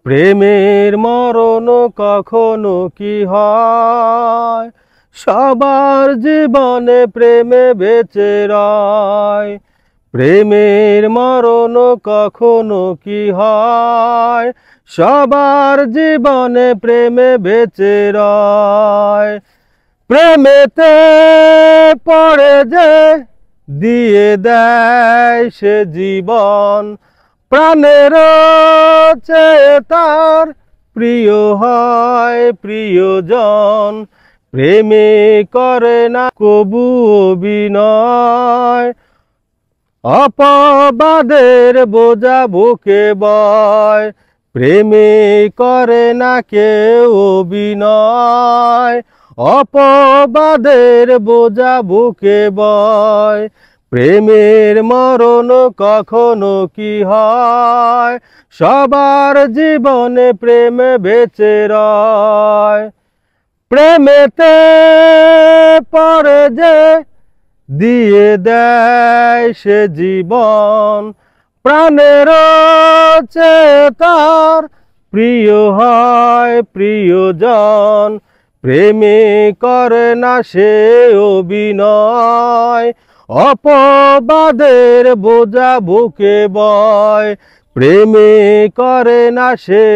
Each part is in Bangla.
প্রেমের মরণ কখনো কি হয়? সবার জীবনে প্রেমে বেঁচে রয়। প্রেমের মরণ কখনো কি হয়? সবার জীবনে প্রেমে বেঁচে রয়। প্রেমেতে পড়ে যে দিয়ে দেয় সে জীবন, প্রাণের চেয়ে তার প্রিয় হয় প্রিয়জন। প্রেমে করে না কবু অভিনয়, অপবাদের বোঝা বুকে বয়। প্রেমে করে না কেউ অভিনয়, অপবাদের বোঝা বুকে বয়। প্রেমের মরণ কখনো কি হয়? সবার জীবনে প্রেম বেঁচে রয়। প্রেমেতে পড়ে যে দিয়ে দেয় সে জীবন, প্রাণের চেয়ে তার প্রিয় হয় প্রিয়জন। প্রেমে করে না সে অভিনয়, অপবাদের বোঝা বুকে বয়। প্রেমে করে না সে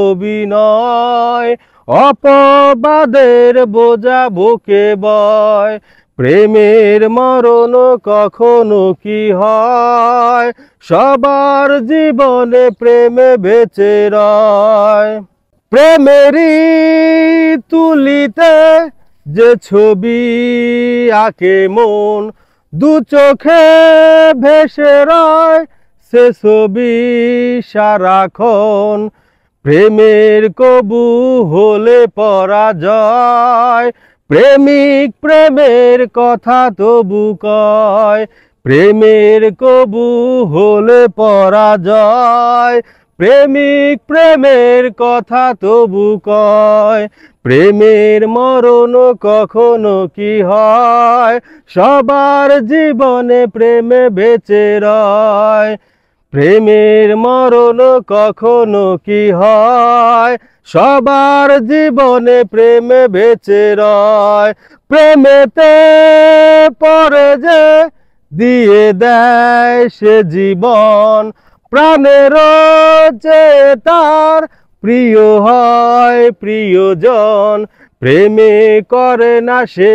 অভিনয়, অপবাদের বোঝা বুকে বয়। প্রেমের মরণ কখনো কি হয়? সবার জীবনে প্রেমে বেঁচে রয়। প্রেমেরই তুলিতে যে ছবি আঁকে মন, দু চোখে ভেসে রয় সে ছবি সারাক্ষণ। প্রেমের কবু হলে পরাজয়, প্রেমিক প্রেমের কথা তবু কয়। প্রেমের কবু হলে পরাজয়, প্রেমিক প্রেমের কথা তবু কয়। প্রেমের মরণ কখনো কি হয়? সবার জীবনে প্রেমে বেঁচে রয়। প্রেমের মরণ কখনো কি হয়? সবার জীবনে প্রেমে বেঁচে রয়। প্রেমেতে পড়ে যে দিয়ে দেয় সে জীবন, প্রাণের চেয়ে তার প্রিয় হয় প্রিয়জন। প্রেমে করে না সে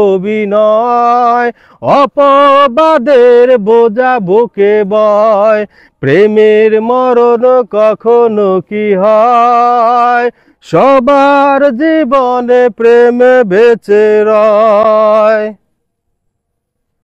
অভিনয়, অপবাদের বোঝা বুকে বয়। প্রেমের মরণ কখনো কি হয়? সবার জীবনে প্রেমে বেঁচে রয়।